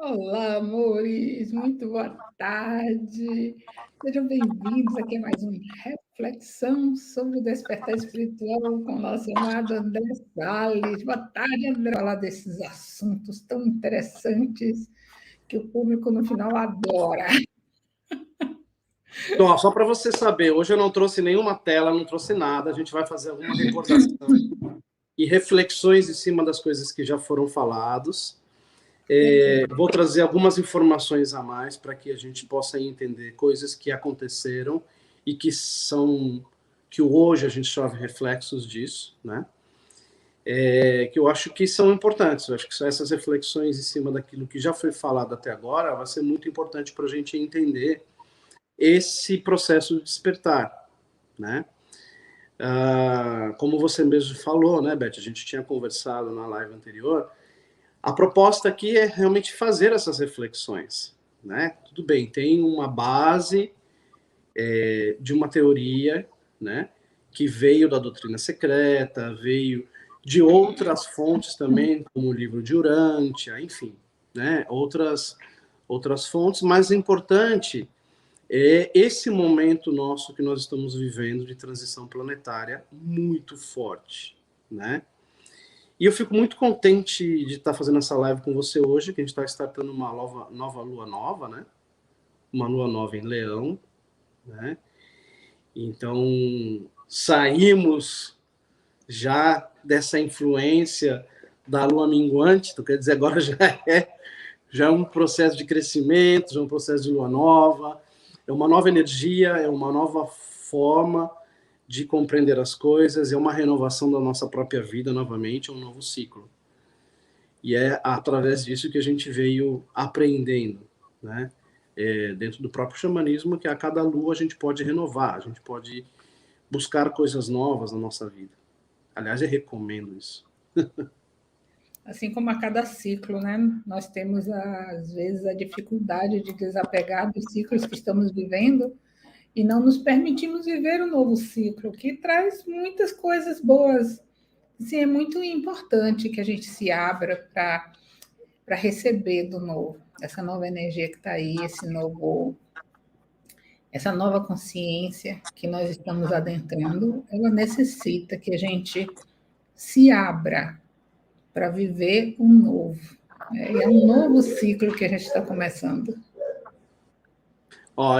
Olá, amores, muito boa tarde. Sejam bem-vindos aqui a mais uma reflexão sobre o despertar espiritual com o nosso amado André Salles. Boa tarde, André. Falar desses assuntos tão interessantes que o público no final adora. Então, só para você saber, hoje eu não trouxe nenhuma tela, não trouxe nada. A gente vai fazer alguma recordação e reflexões em cima das coisas que já foram faladas. Vou trazer algumas informações a mais para que a gente possa entender coisas que aconteceram e que hoje a gente chama reflexos disso, né? Que eu acho que são importantes. Eu acho que essas reflexões em cima daquilo que já foi falado até agora vai ser muito importante para a gente entender esse processo de despertar, né? Como você mesmo falou, né, Beth? A gente tinha conversado na live anterior. A proposta aqui é realmente fazer essas reflexões, né? Tudo bem, tem uma base de uma teoria, né? Que veio da doutrina secreta, veio de outras fontes também, como o livro de Urântia, enfim, né? Outras fontes, mas é importante esse momento nosso que nós estamos vivendo de transição planetária muito forte, né? E eu fico muito contente de estar fazendo essa live com você hoje, que a gente está startando uma nova lua nova, né? Uma lua nova em Leão, né? Então, saímos já dessa influência da lua minguante, então, quer dizer, agora já é um processo de crescimento, já é um processo de lua nova, é uma nova energia, é uma nova forma de compreender as coisas, é uma renovação da nossa própria vida novamente, é um novo ciclo. E é através disso que a gente veio aprendendo, né? Dentro do próprio xamanismo, que a cada lua a gente pode renovar, a gente pode buscar coisas novas na nossa vida. Aliás, eu recomendo isso. Assim como a cada ciclo, né? Nós temos, às vezes, a dificuldade de desapegar dos ciclos que estamos vivendo e não nos permitimos viver o novo ciclo, que traz muitas coisas boas. Sim, é muito importante que a gente se abra para receber do novo, essa nova energia que está aí, essa nova consciência que nós estamos adentrando, ela necessita que a gente se abra para viver um novo. É um novo ciclo que a gente está começando.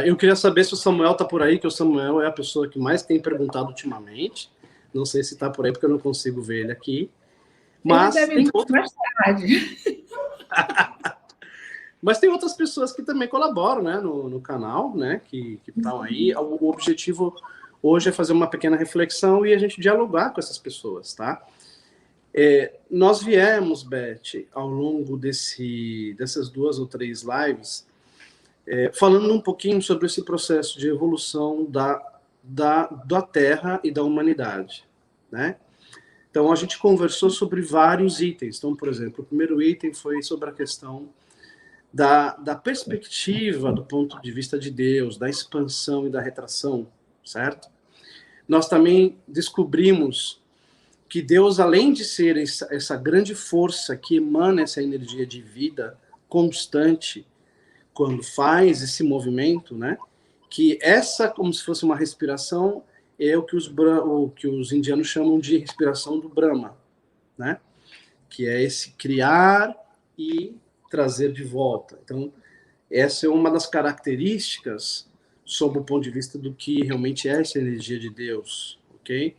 Eu queria saber se o Samuel está por aí, que o Samuel é a pessoa que mais tem perguntado ultimamente. Não sei se está por aí, porque eu não consigo ver ele aqui. Ele Mas deve tem vir mais tarde. Mas tem outras pessoas que também colaboram, né, no canal, né, que estão aí. O objetivo hoje é fazer uma pequena reflexão e a gente dialogar com essas pessoas, tá? Nós viemos, Beth, ao longo dessas 2 ou 3 lives, falando um pouquinho sobre esse processo de evolução da Terra e da humanidade, né? Então, a gente conversou sobre vários itens. Então, por exemplo, o primeiro item foi sobre a questão da perspectiva do ponto de vista de Deus, da expansão e da retração, certo? Nós também descobrimos que Deus, além de ser essa grande força que emana essa energia de vida constante, quando faz esse movimento, né? Que essa, como se fosse uma respiração, é o que os indianos chamam de respiração do Brahma, né? Que é esse criar e trazer de volta. Então, essa é uma das características sob o ponto de vista do que realmente é essa energia de Deus, ok?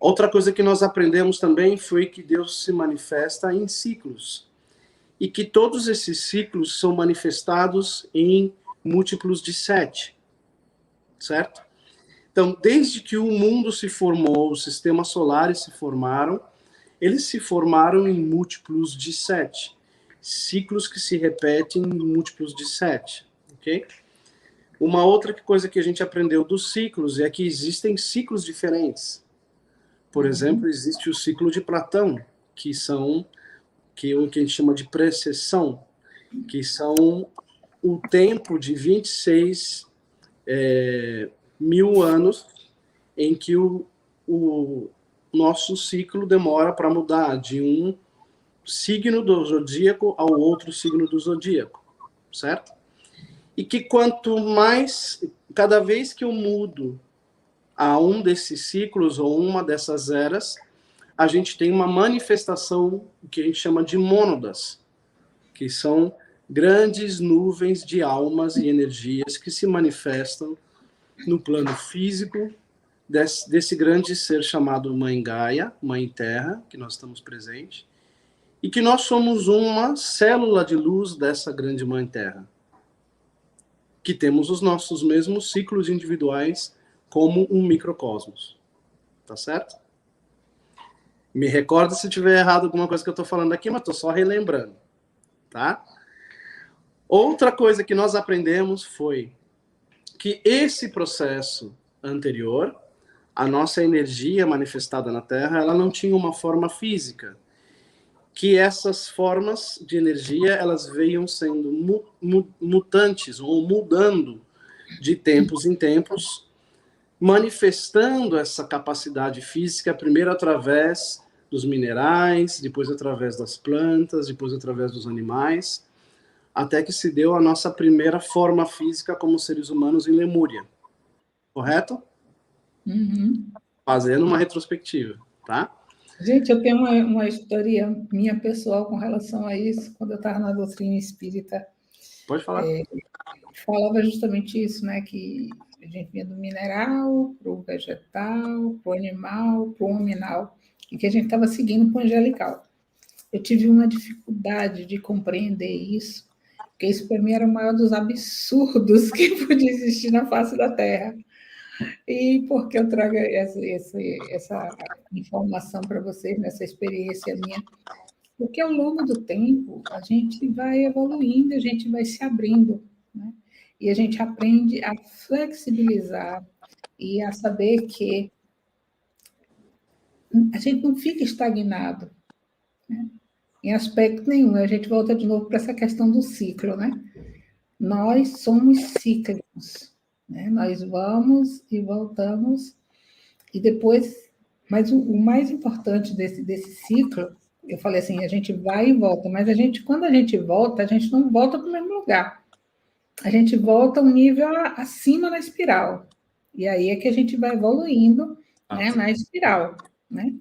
Outra coisa que nós aprendemos também foi que Deus se manifesta em ciclos e que todos esses ciclos são manifestados em múltiplos de 7, certo? Então, desde que o mundo se formou, os sistemas solares se formaram, eles se formaram em múltiplos de 7. Ciclos que se repetem em múltiplos de 7, ok? Uma outra coisa que a gente aprendeu dos ciclos é que existem ciclos diferentes. Por exemplo, existe o ciclo de Platão, que é o que a gente chama de precessão, que são o tempo de 26 mil anos em que o nosso ciclo demora para mudar de signo do zodíaco ao outro signo do zodíaco, certo? E que quanto mais, cada vez que eu mudo a um desses ciclos ou uma dessas eras, a gente tem uma manifestação que a gente chama de mônadas, que são grandes nuvens de almas e energias que se manifestam no plano físico desse grande ser chamado Mãe Gaia, Mãe Terra, que nós estamos presentes, e que nós somos uma célula de luz dessa grande Mãe Terra, que temos os nossos mesmos ciclos individuais como um microcosmos. Tá certo? Me recorda se tiver errado alguma coisa que eu estou falando aqui, mas estou só relembrando. Tá? Outra coisa que nós aprendemos foi que esse processo anterior, a nossa energia manifestada na Terra, ela não tinha uma forma física, que essas formas de energia, elas veio sendo mutantes, ou mudando de tempos em tempos, manifestando essa capacidade física, primeiro através dos minerais, depois através das plantas, depois através dos animais, até que se deu a nossa primeira forma física como seres humanos em Lemúria. Correto? Uhum. Fazendo uma retrospectiva, tá? Gente, eu tenho uma história minha pessoal com relação a isso, quando eu estava na doutrina espírita. Pode falar. Falava justamente isso, né? Que a gente vinha do mineral para o vegetal, para o animal, para o hominal, e que a gente estava seguindo para o angelical. Eu tive uma dificuldade de compreender isso, porque isso para mim era o maior dos absurdos que podia existir na face da Terra. E por que eu trago essa informação para vocês, nessa experiência minha? Porque ao longo do tempo, a gente vai evoluindo, a gente vai se abrindo, né? E a gente aprende a flexibilizar e a saber que a gente não fica estagnado, né? Em aspecto nenhum. A gente volta de novo para essa questão do ciclo, né? Nós somos cíclicos, né? Nós vamos e voltamos, e depois... Mas o mais importante desse ciclo, eu falei assim, a gente vai e volta, mas quando a gente volta, a gente não volta para o mesmo lugar. A gente volta um nível acima na espiral. E aí é que a gente vai evoluindo, né, na espiral, né?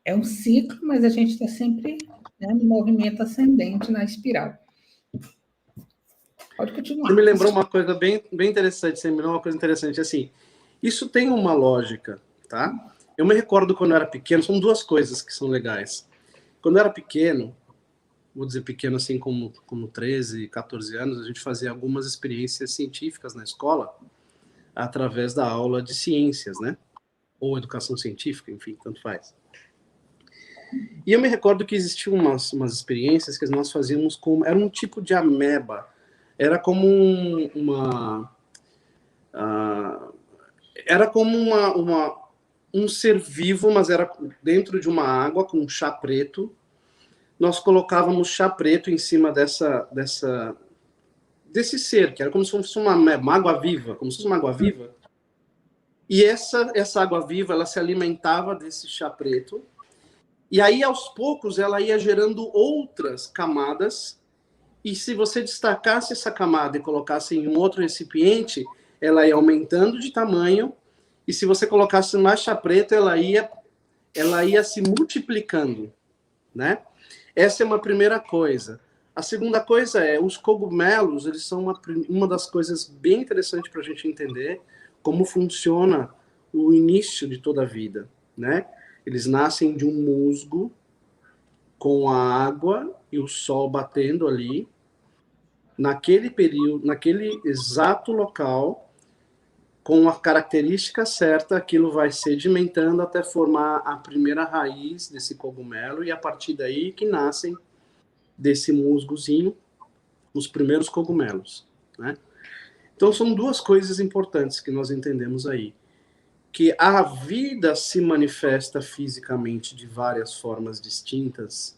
É um ciclo, mas a gente está sempre, né, no movimento ascendente na espiral. Pode continuar. Você me lembrou uma coisa bem interessante, você me lembrou uma coisa interessante, assim, isso tem uma lógica, tá? Eu me recordo quando eu era pequeno, são duas coisas que são legais. Quando eu era pequeno, vou dizer pequeno assim como 13, 14 anos, a gente fazia algumas experiências científicas na escola, através da aula de ciências, né? Ou educação científica, enfim, tanto faz. E eu me recordo que existiam umas experiências que nós fazíamos com... Era um tipo de ameba. Era como era como um ser vivo, mas era dentro de uma água com um chá preto. Nós colocávamos chá preto em cima desse ser, que era como se fosse uma água viva, como se fosse uma água viva. E essa água viva, ela se alimentava desse chá preto, e aí, aos poucos, ela ia gerando outras camadas, e se você destacasse essa camada e colocasse em um outro recipiente, ela ia aumentando de tamanho, e se você colocasse mais chá preto, ela ia se multiplicando, né? Essa é uma primeira coisa. A segunda coisa é, os cogumelos, eles são uma das coisas bem interessantes para a gente entender como funciona o início de toda a vida, né? Eles nascem de um musgo com a água e o sol batendo ali, naquele período, naquele exato local, com a característica certa, aquilo vai sedimentando até formar a primeira raiz desse cogumelo, e a partir daí que nascem desse musgozinho os primeiros cogumelos, né? Então são duas coisas importantes que nós entendemos aí. Que a vida se manifesta fisicamente de várias formas distintas,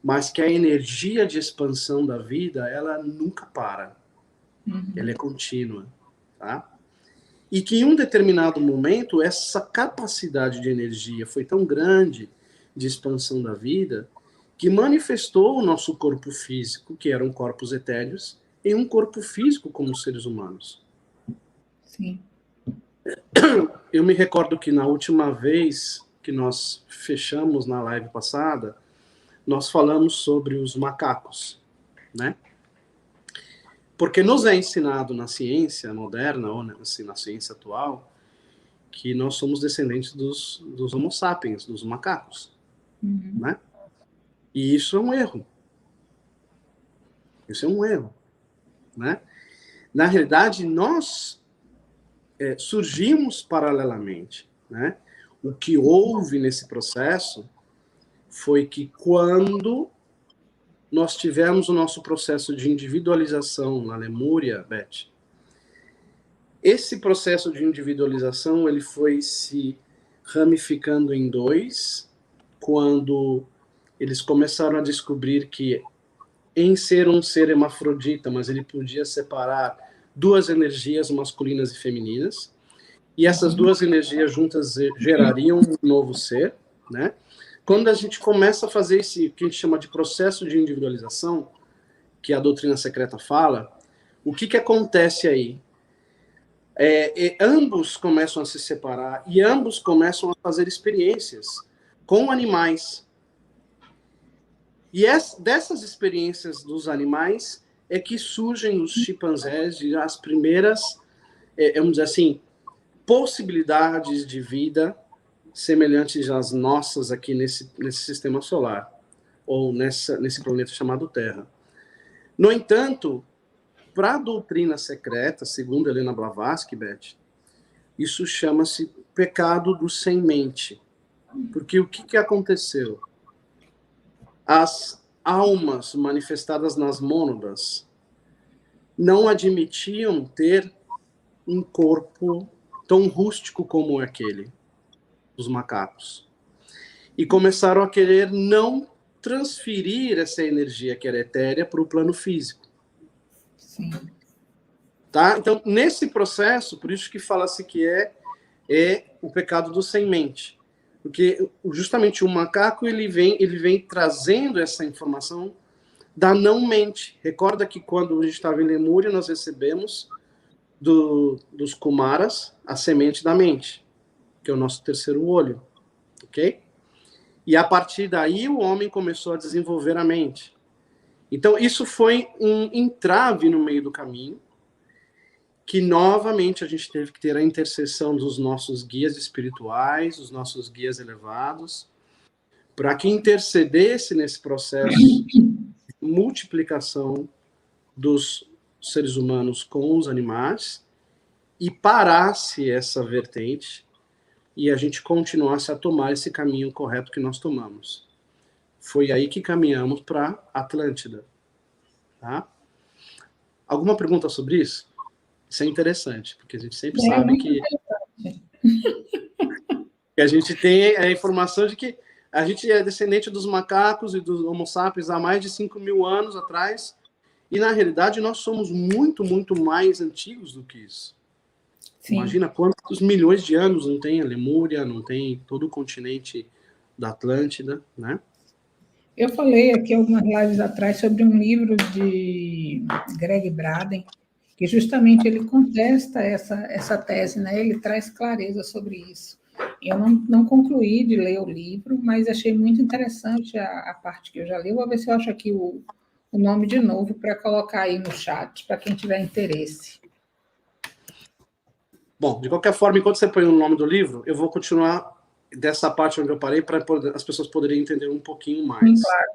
mas que a energia de expansão da vida, ela nunca para. Ela é contínua, tá? E que em um determinado momento, essa capacidade de energia foi tão grande de expansão da vida, que manifestou o nosso corpo físico, que eram corpos etéreos, em um corpo físico como seres humanos. Sim. Eu me recordo que na última vez que nós fechamos na live passada, nós falamos sobre os macacos, né? Porque nos é ensinado na ciência moderna, ou assim, na ciência atual, que nós somos descendentes dos Homo sapiens, dos macacos, né? E isso é um erro. Isso é um erro, né? Na realidade, nós surgimos paralelamente, né? O que houve nesse processo foi que quando nós tivemos o nosso processo de individualização na Lemúria, Beth, esse processo de individualização ele foi se ramificando em dois, quando eles começaram a descobrir que em ser um ser hermafrodita, mas ele podia separar duas energias masculinas e femininas, e essas duas energias juntas gerariam um novo ser, né? Quando a gente começa a fazer esse que a gente chama de processo de individualização, que a doutrina secreta fala, o que acontece aí? Ambos começam a se separar e ambos começam a fazer experiências com animais. E dessas experiências dos animais é que surgem os chimpanzés e as primeiras, vamos dizer assim, possibilidades de vida semelhantes às nossas aqui nesse sistema solar, ou nesse planeta chamado Terra. No entanto, para a doutrina secreta, segundo Helena Blavatsky, Beth, isso chama-se pecado do sem mente. Porque o que aconteceu? As almas manifestadas nas mônadas não admitiam ter um corpo tão rústico como aquele dos macacos. E começaram a querer não transferir essa energia que era etérea para o plano físico. Sim. Tá? Então, nesse processo, por isso que fala-se que é o pecado do sem mente. Porque justamente o macaco ele vem trazendo essa informação da não mente. Recorda que quando a gente estava em Lemúria, nós recebemos dos Kumaras a semente da mente, que é o nosso terceiro olho. Ok? E a partir daí o homem começou a desenvolver a mente. Então, isso foi um entrave no meio do caminho, que novamente a gente teve que ter a intercessão dos nossos guias espirituais, os nossos guias elevados, para que intercedesse nesse processo de multiplicação dos seres humanos com os animais e parasse essa vertente e a gente continuasse a tomar esse caminho correto que nós tomamos. Foi aí que caminhamos para Atlântida. Tá? Alguma pergunta sobre isso? Isso é interessante, porque a gente sempre sabe que a gente tem a informação de que a gente é descendente dos macacos e dos homo sapiens há mais de 5.000 anos atrás, e na realidade nós somos muito, muito mais antigos do que isso. Sim. Imagina quantos milhões de anos não tem a Lemúria, não tem todo o continente da Atlântida, né? Eu falei aqui algumas lives atrás sobre um livro de Greg Braden, que justamente ele contesta essa tese, né? Ele traz clareza sobre isso. Eu não concluí de ler o livro, mas achei muito interessante a parte que eu já li. Vou ver se eu acho aqui o nome de novo para colocar aí no chat, para quem tiver interesse. Bom, de qualquer forma, enquanto você põe o nome do livro, eu vou continuar dessa parte onde eu parei para as pessoas poderem entender um pouquinho mais. Claro.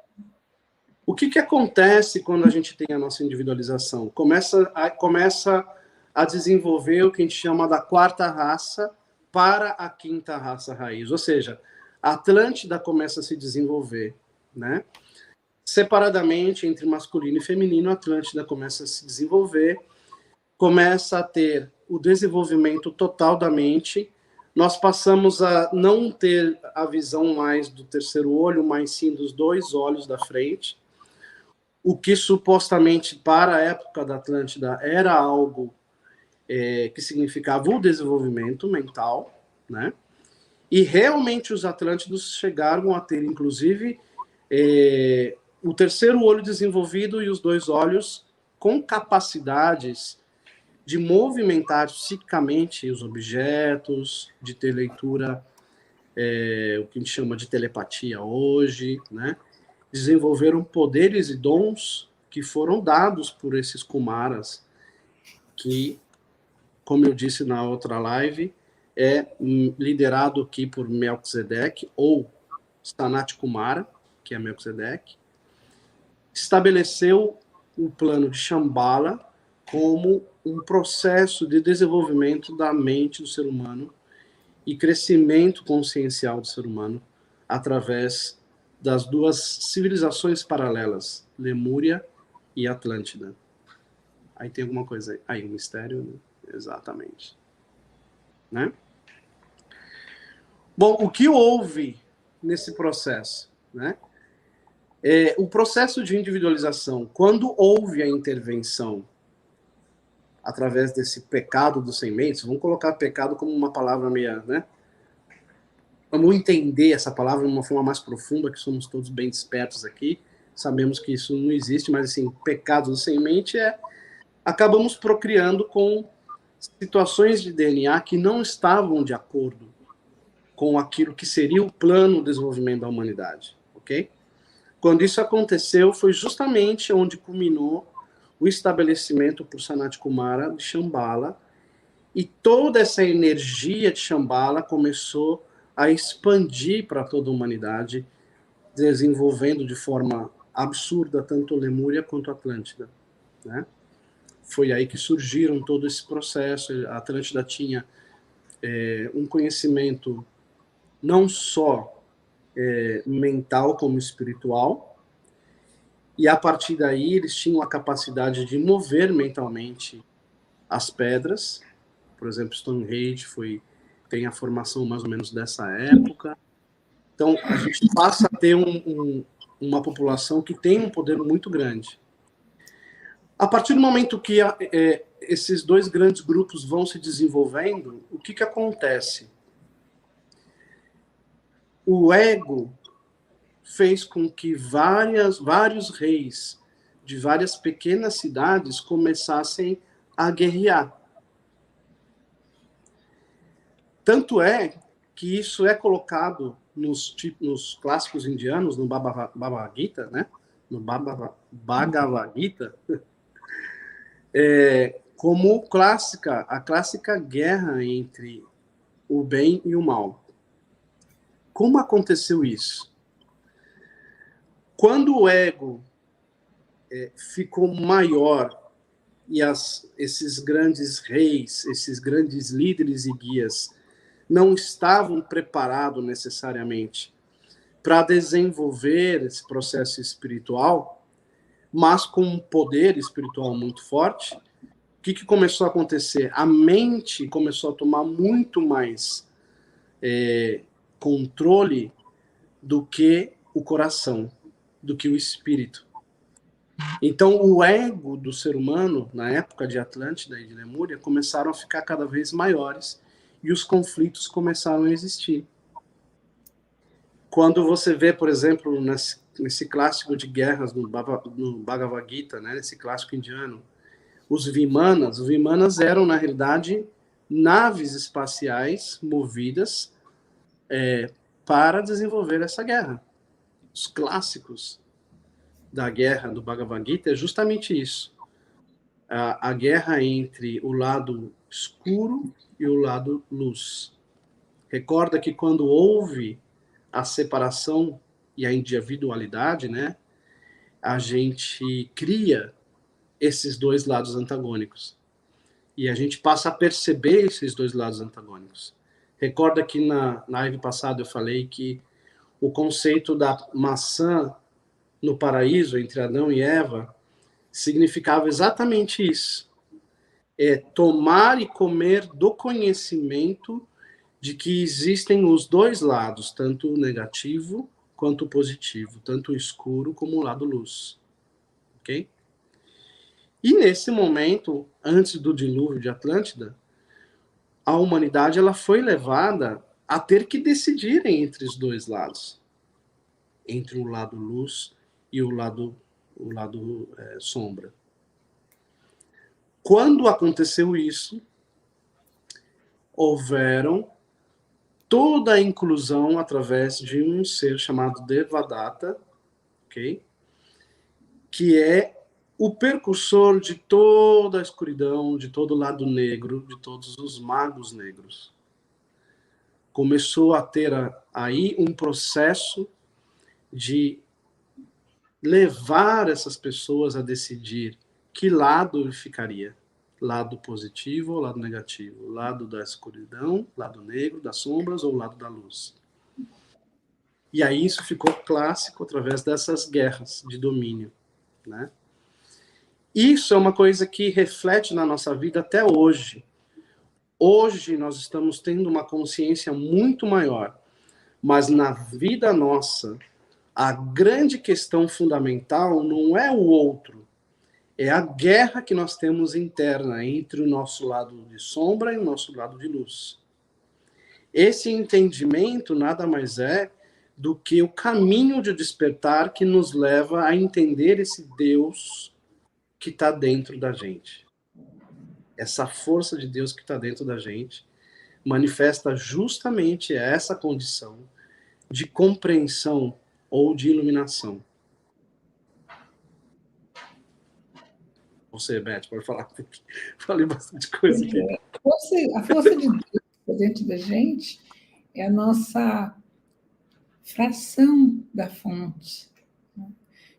O que acontece quando a gente tem a nossa individualização? Começa a desenvolver o que a gente chama da quarta raça para a quinta raça raiz. Ou seja, a Atlântida começa a se desenvolver, né? Separadamente, entre masculino e feminino, a Atlântida começa a se desenvolver, começa a ter o desenvolvimento total da mente. Nós passamos a não ter a visão mais do terceiro olho, mas sim dos dois olhos da frente, o que supostamente para a época da Atlântida era algo que significava o desenvolvimento mental, né? E realmente os Atlântidos chegaram a ter, inclusive, o terceiro olho desenvolvido e os 2 olhos com capacidades de movimentar psiquicamente os objetos, de ter leitura, o que a gente chama de telepatia hoje, né? Desenvolveram poderes e dons que foram dados por esses Kumaras, que, como eu disse na outra live, é liderado aqui por Melquisedeque, ou Sanat Kumara, que é Melquisedeque, estabeleceu o plano de Shambhala como um processo de desenvolvimento da mente do ser humano e crescimento consciencial do ser humano através das 2 civilizações paralelas, Lemúria e Atlântida. Aí tem alguma coisa aí, um mistério, né? Exatamente. Né? Bom, o que houve nesse processo? Né? O processo de individualização, quando houve a intervenção através desse pecado dos sementes, vamos colocar pecado como uma palavra meio, né? Vamos entender essa palavra de uma forma mais profunda, que somos todos bem despertos aqui, sabemos que isso não existe, mas assim, pecado do semente acabamos procriando com situações de DNA que não estavam de acordo com aquilo que seria o plano de desenvolvimento da humanidade, ok? Quando isso aconteceu, foi justamente onde culminou o estabelecimento por Sanat Kumara de Shambhala, e toda essa energia de Shambhala começou a expandir para toda a humanidade, desenvolvendo de forma absurda tanto Lemúria quanto Atlântida, né? Foi aí que surgiram todo esse processo. A Atlântida tinha um conhecimento não só mental como espiritual, e a partir daí eles tinham a capacidade de mover mentalmente as pedras. Por exemplo, Stonehenge tem a formação mais ou menos dessa época. Então, a gente passa a ter uma população que tem um poder muito grande. A partir do momento que esses 2 grandes grupos vão se desenvolvendo, o que acontece? O ego fez com que vários reis de várias pequenas cidades começassem a guerrear. Tanto é que isso é colocado nos clássicos indianos, no Bhagavad Gita, né? No Bhagavad Gita, como a clássica guerra entre o bem e o mal. Como aconteceu isso? Quando o ego ficou maior e esses grandes reis, esses grandes líderes e guias não estavam preparados necessariamente para desenvolver esse processo espiritual, mas com um poder espiritual muito forte, o que começou a acontecer? A mente começou a tomar muito mais controle do que o coração, do que o espírito. Então, o ego do ser humano, na época de Atlântida e de Lemúria, começaram a ficar cada vez maiores e os conflitos começaram a existir. Quando você vê, por exemplo, nesse clássico de guerras no Bhagavad Gita, né, nesse clássico indiano, os Vimanas eram, na realidade, naves espaciais movidas para desenvolver essa guerra. Os clássicos da guerra do Bhagavad Gita é justamente isso. A guerra entre o lado escuro e o lado luz. Recorda que quando houve a separação e a individualidade, né, a gente cria esses 2 lados antagônicos. E a gente passa a perceber esses 2 lados antagônicos. Recorda que na live passada eu falei que o conceito da maçã no paraíso, entre Adão e Eva, significava exatamente isso. Tomar e comer do conhecimento de que existem os 2 lados, tanto o negativo quanto o positivo, tanto o escuro como o lado luz. Ok? E nesse momento, antes do dilúvio de Atlântida, a humanidade ela foi levada a ter que decidir entre os 2 lados. entre o lado luz e o lado sombra. Quando aconteceu isso, houveram toda a inclusão através de um ser chamado Devadatta, ok? Que é o precursor de toda a escuridão, de todo o lado negro, de todos os magos negros. Começou a ter aí um processo de levar essas pessoas a decidir que lado ele ficaria. Lado positivo ou lado negativo? Lado da escuridão, lado negro, das sombras ou lado da luz? E aí isso ficou clássico através dessas guerras de domínio, né? Isso é uma coisa que reflete na nossa vida até hoje. Hoje nós estamos tendo uma consciência muito maior, mas na vida nossa, a grande questão fundamental não é o outro, é a guerra que nós temos interna entre o nosso lado de sombra e o nosso lado de luz. Esse entendimento nada mais é do que o caminho de despertar que nos leva a entender esse Deus que está dentro da gente. Essa força de Deus que está dentro da gente manifesta justamente essa condição de compreensão ou de iluminação. Você, Beth, pode falar, porque falei bastante coisa aqui. A força de Deus dentro da gente é a nossa fração da fonte, né?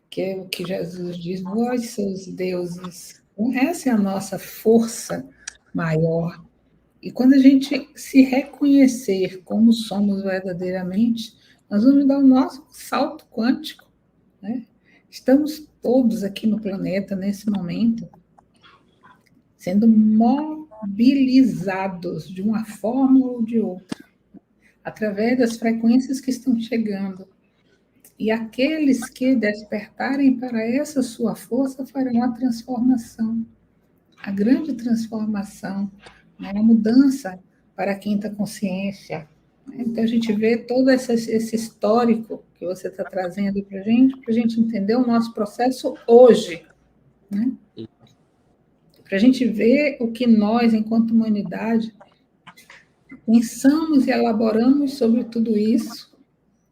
Que é o que Jesus diz, vós sois deuses. Então, essa é a nossa força maior. E quando a gente se reconhecer como somos verdadeiramente, nós vamos dar o nosso salto quântico, né? Estamos todos aqui no planeta, nesse momento, sendo mobilizados de uma forma ou de outra, através das frequências que estão chegando. E aqueles que despertarem para essa sua força farão a transformação, a grande transformação, né? A mudança para a quinta consciência. Então, a gente vê todo esse histórico que você está trazendo para a gente entender o nosso processo hoje, né? Para a gente ver o que nós, enquanto humanidade, pensamos e elaboramos sobre tudo isso,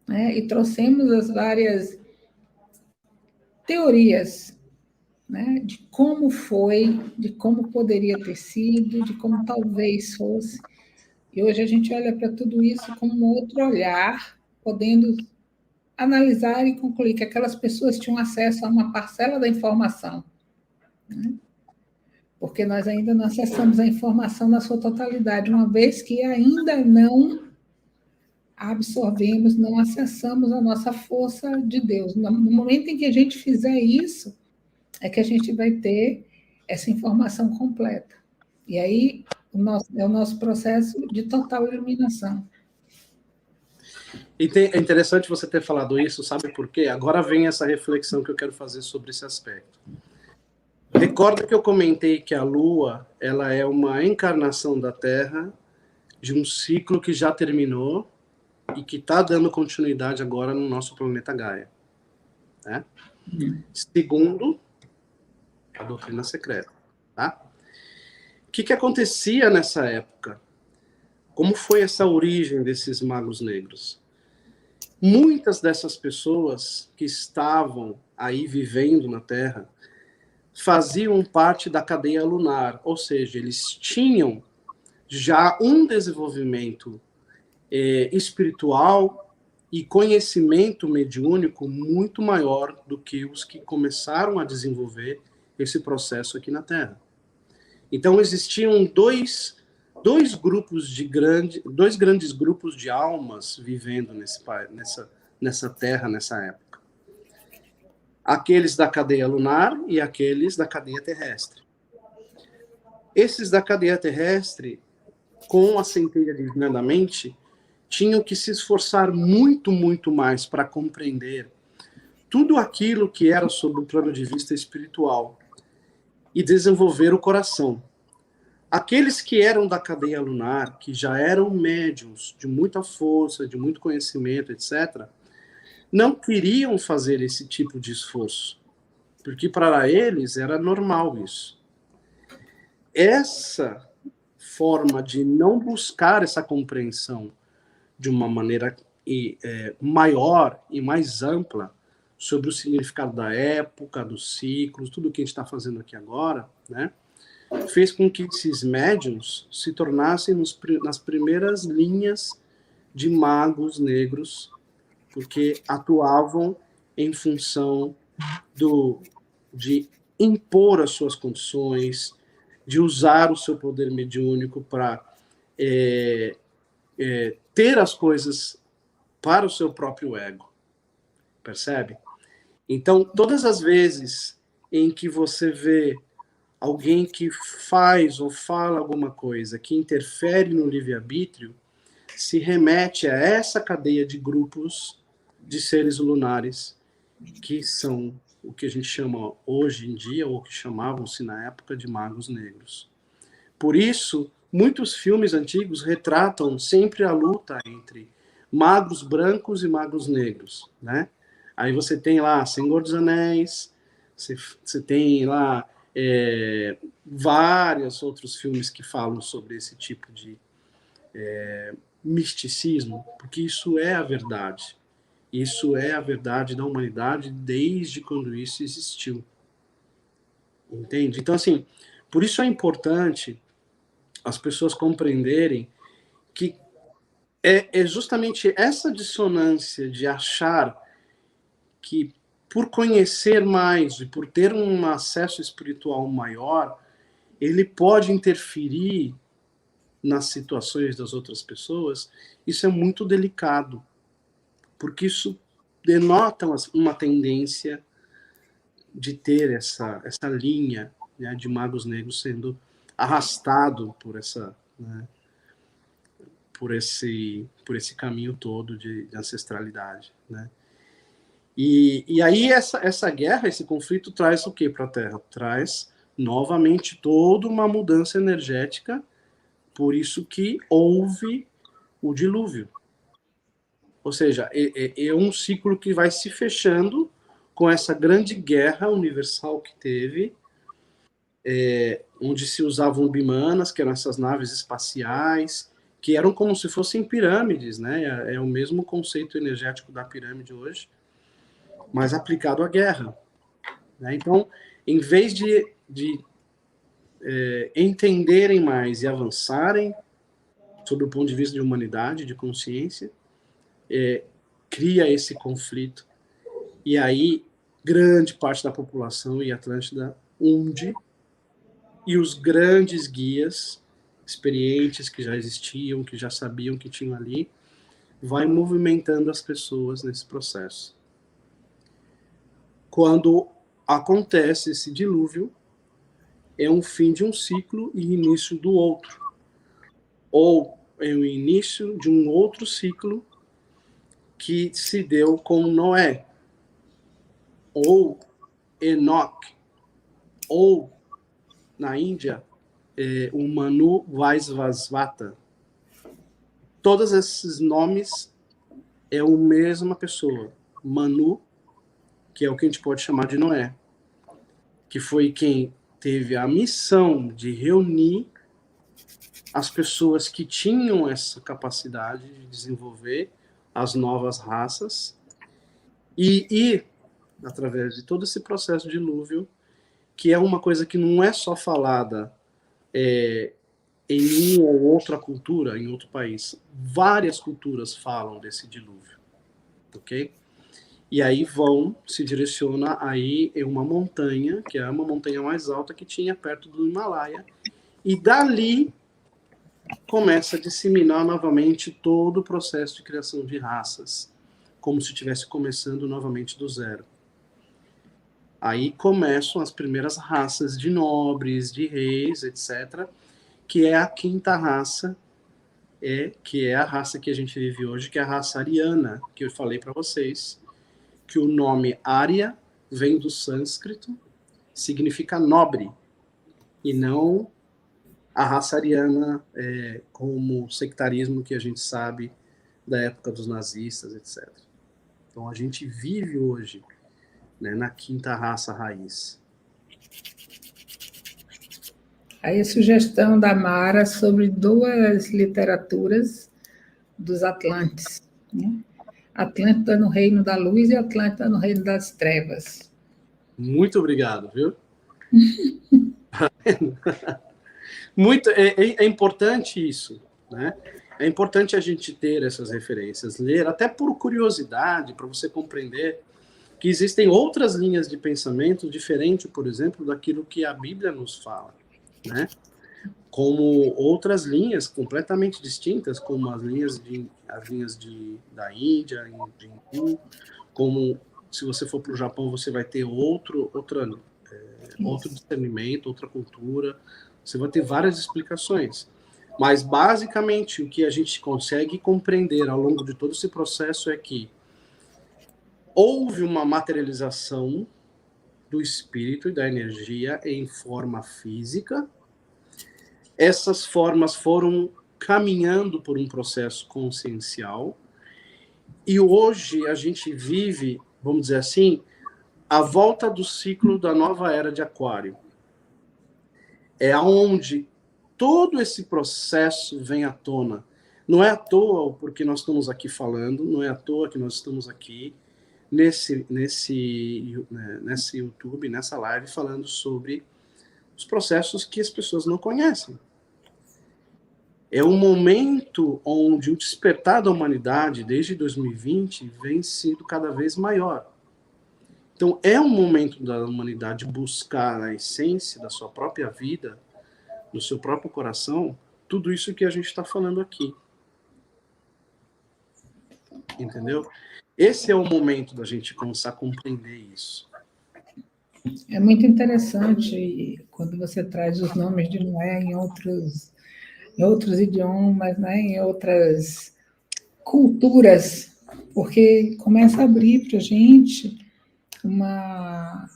né? E trouxemos as várias teorias, né? De como foi, de como poderia ter sido, de como talvez fosse. E hoje a gente olha para tudo isso com um outro olhar, podendo analisar e concluir que aquelas pessoas tinham acesso a uma parcela da informação, né? Porque nós ainda não acessamos a informação na sua totalidade, uma vez que ainda não absorvemos, não acessamos a nossa força de Deus. No momento em que a gente fizer isso, é que a gente vai ter essa informação completa. E aí é o nosso processo de total iluminação. E é interessante você ter falado isso, sabe por quê? Agora vem essa reflexão que eu quero fazer sobre esse aspecto. Recorda que eu comentei que a Lua, ela é uma encarnação da Terra de um ciclo que já terminou e que está dando continuidade agora no nosso planeta Gaia, né? Segundo a doutrina secreta, tá? O que acontecia nessa época? Como foi essa origem desses magos negros? Muitas dessas pessoas que estavam aí vivendo na Terra faziam parte da cadeia lunar, ou seja, eles tinham já um desenvolvimento espiritual e conhecimento mediúnico muito maior do que os que começaram a desenvolver esse processo aqui na Terra. Então existiam dois grandes grupos de almas vivendo nessa Terra nessa época. Aqueles da cadeia lunar e aqueles da cadeia terrestre. Esses da cadeia terrestre, com a centelha divina da mente, tinham que se esforçar muito, muito mais para compreender tudo aquilo que era sob o plano de vista espiritual e desenvolver o coração. Aqueles que eram da cadeia lunar, que já eram médiuns de muita força, de muito conhecimento, etc., não queriam fazer esse tipo de esforço, porque para eles era normal isso. Essa forma de não buscar essa compreensão de uma maneira maior e mais ampla sobre o significado da época, dos ciclos, tudo o que a gente está fazendo aqui agora, né, fez com que esses médiums se tornassem nas primeiras linhas de magos negros, porque atuavam em função de impor as suas condições, de usar o seu poder mediúnico para ter as coisas para o seu próprio ego, percebe? Então, todas as vezes em que você vê alguém que faz ou fala alguma coisa que interfere no livre-arbítrio, se remete a essa cadeia de grupos de seres lunares que são o que a gente chama hoje em dia, ou que chamavam-se na época, de magos negros. Por isso, muitos filmes antigos retratam sempre a luta entre magos brancos e magos negros, né? Aí você tem lá Senhor dos Anéis, você tem lá vários outros filmes que falam sobre esse tipo de misticismo, porque isso é a verdade. Isso é a verdade da humanidade desde quando isso existiu. Entende? Então, assim, por isso é importante as pessoas compreenderem que é justamente essa dissonância de achar que, por conhecer mais e por ter um acesso espiritual maior, ele pode interferir nas situações das outras pessoas. Isso é muito delicado, porque isso denota uma tendência de ter essa linha, né, de magos negros sendo arrastado por essa, né, por esse caminho todo de ancestralidade, né? E aí essa guerra, esse conflito traz o que para a Terra? Traz novamente toda uma mudança energética, por isso que houve o dilúvio. Ou seja, é um ciclo que vai se fechando com essa grande guerra universal que teve, onde se usavam bimanas, que eram essas naves espaciais, que eram como se fossem pirâmides, né? É o mesmo conceito energético da pirâmide hoje, mas aplicado à guerra, né? Então, em vez de entenderem mais e avançarem sob o ponto de vista de humanidade, de consciência, cria esse conflito. E aí, grande parte da população e Atlântida hunde, e os grandes guias experientes que já existiam, que já sabiam que tinham ali, vai movimentando as pessoas nesse processo. Quando acontece esse dilúvio, é um fim de um ciclo e início do outro. Ou é o início de um outro ciclo que se deu com Noé, ou Enoque, ou na Índia, o Manu Vaisvasvata. Todos esses nomes é a mesma pessoa. Manu, que é o que a gente pode chamar de Noé, que foi quem teve a missão de reunir as pessoas que tinham essa capacidade de desenvolver as novas raças e através de todo esse processo de dilúvio, que é uma coisa que não é só falada em uma ou outra cultura, em outro país. Várias culturas falam desse dilúvio, ok? E aí se direciona aí em uma montanha, que é uma montanha mais alta que tinha perto do Himalaia, e dali começa a disseminar novamente todo o processo de criação de raças, como se estivesse começando novamente do zero. Aí começam as primeiras raças de nobres, de reis, etc., que é a quinta raça, que é a raça que a gente vive hoje, que é a raça ariana, que eu falei para vocês, que o nome Arya vem do sânscrito, significa nobre, e não a raça ariana como sectarismo que a gente sabe da época dos nazistas, etc. Então, a gente vive hoje, né, na quinta raça raiz. Aí a sugestão da Mara sobre duas literaturas dos Atlantes, né? Atlântida no Reino da Luz e Atlântida no Reino das Trevas. Muito obrigado, viu? É importante isso, né? É importante a gente ter essas referências, ler, até por curiosidade, para você compreender que existem outras linhas de pensamento diferentes, por exemplo, daquilo que a Bíblia nos fala, né? Como outras linhas completamente distintas, como as linhas da Índia, de Hindu, como se você for para o Japão, você vai ter outro discernimento, outra cultura, você vai ter várias explicações. Mas, basicamente, o que a gente consegue compreender ao longo de todo esse processo é que houve uma materialização do espírito e da energia em forma física. Essas formas foram caminhando por um processo consciencial. E hoje a gente vive, vamos dizer assim, a volta do ciclo da nova era de Aquário. É onde todo esse processo vem à tona. Não é à toa porque nós estamos aqui falando, não é à toa que nós estamos aqui nesse YouTube, nessa live, falando sobre os processos que as pessoas não conhecem. É um momento onde o despertar da humanidade, desde 2020, vem sendo cada vez maior. Então, é um momento da humanidade buscar a essência da sua própria vida, no seu próprio coração, tudo isso que a gente está falando aqui. Entendeu? Esse é o momento da gente começar a compreender isso. É muito interessante quando você traz os nomes de Noé em outros idiomas, né, em outras culturas, porque começa a abrir para a gente uma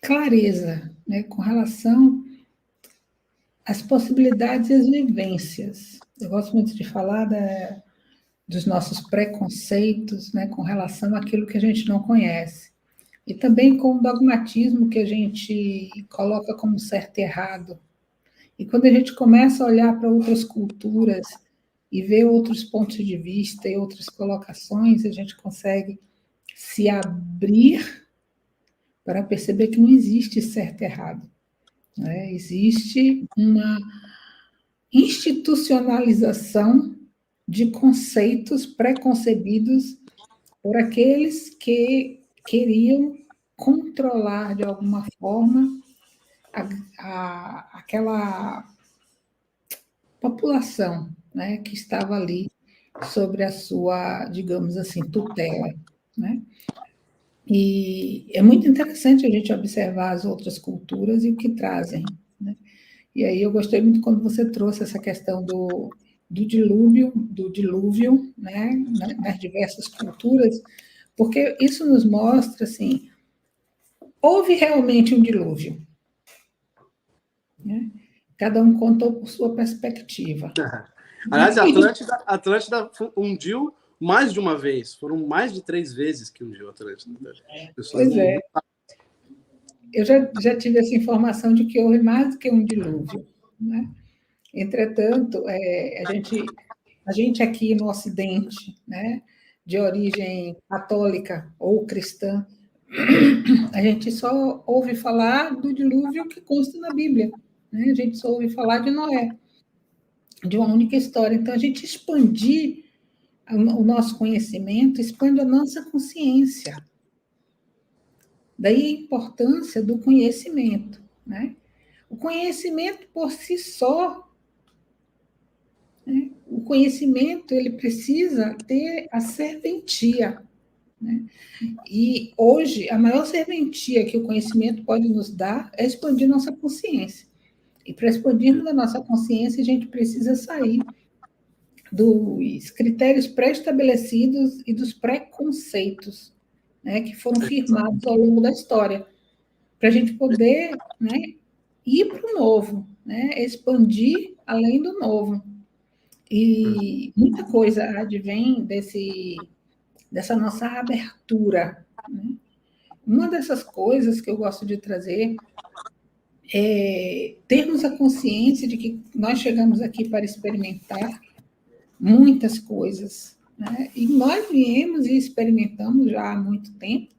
clareza, né, com relação às possibilidades e às vivências. Eu gosto muito de falar dos nossos preconceitos, né, com relação àquilo que a gente não conhece. E também com o dogmatismo que a gente coloca como certo e errado. E quando a gente começa a olhar para outras culturas e ver outros pontos de vista e outras colocações, a gente consegue se abrir para perceber que não existe certo e errado, né? Existe uma institucionalização de conceitos preconcebidos por aqueles que queriam controlar de alguma forma aquela população, né, que estava ali sobre a sua, digamos assim, tutela, né? E é muito interessante a gente observar as outras culturas e o que trazem, né? E aí eu gostei muito quando você trouxe essa questão do dilúvio, né, nas diversas culturas, porque isso nos mostra, assim, houve realmente um dilúvio, né? Cada um contou por sua perspectiva. Aliás, a Atlântida hundiu mais de uma vez. Foram mais de 3 vezes que hundiu a Atlântida. Pois é. Eu já tive essa informação de que houve mais do que um dilúvio, né? Entretanto, a gente aqui no Ocidente, né, de origem católica ou cristã, a gente só ouve falar do dilúvio que consta na Bíblia, né? A gente só ouve falar de Noé, de uma única história. Então, a gente expandir o nosso conhecimento, expande a nossa consciência. Daí a importância do conhecimento, né? O conhecimento por si só, né? O conhecimento ele precisa ter a serventia, né? E hoje a maior serventia que o conhecimento pode nos dar é expandir nossa consciência. E para expandirmos a nossa consciência, a gente precisa sair dos critérios pré-estabelecidos e dos preconceitos, né, que foram firmados ao longo da história, para a gente poder, né, ir para o novo, né, expandir além do novo. E muita coisa advém dessa nossa abertura, né? Uma dessas coisas que eu gosto de trazer é termos a consciência de que nós chegamos aqui para experimentar muitas coisas, né? E nós viemos e experimentamos já há muito tempo.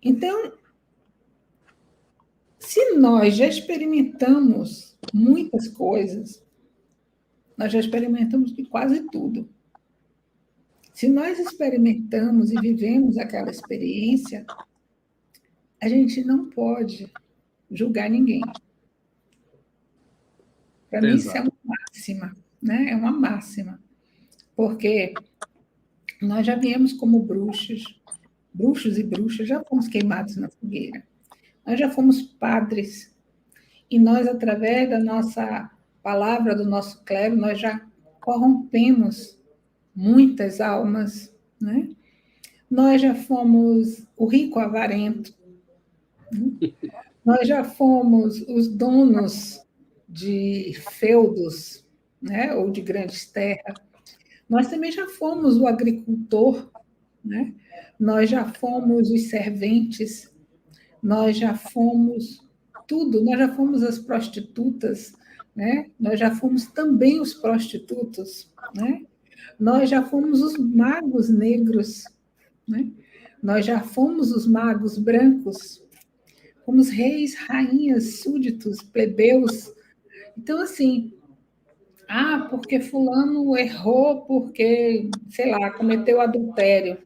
Então, se nós já experimentamos muitas coisas, nós já experimentamos de quase tudo. Se nós experimentamos e vivemos aquela experiência, a gente não pode julgar ninguém. Para mim, isso é Exato. uma máxima, né? É uma máxima. Porque nós já viemos como bruxos e bruxas, já fomos queimados na fogueira. Nós já fomos padres. E nós, através da nossa palavra, do nosso clero, nós já corrompemos muitas almas, né? Nós já fomos o rico avarento, né? Nós já fomos os donos de feudos, né? Ou de grandes terras. Nós também já fomos o agricultor, né? Nós já fomos os serventes, nós já fomos tudo, nós já fomos as prostitutas, né? Nós já fomos também os prostitutos, né? Nós já fomos os magos negros, né? Nós já fomos os magos brancos, fomos reis, rainhas, súditos, plebeus. Então, assim, porque fulano errou, porque, sei lá, cometeu adultério.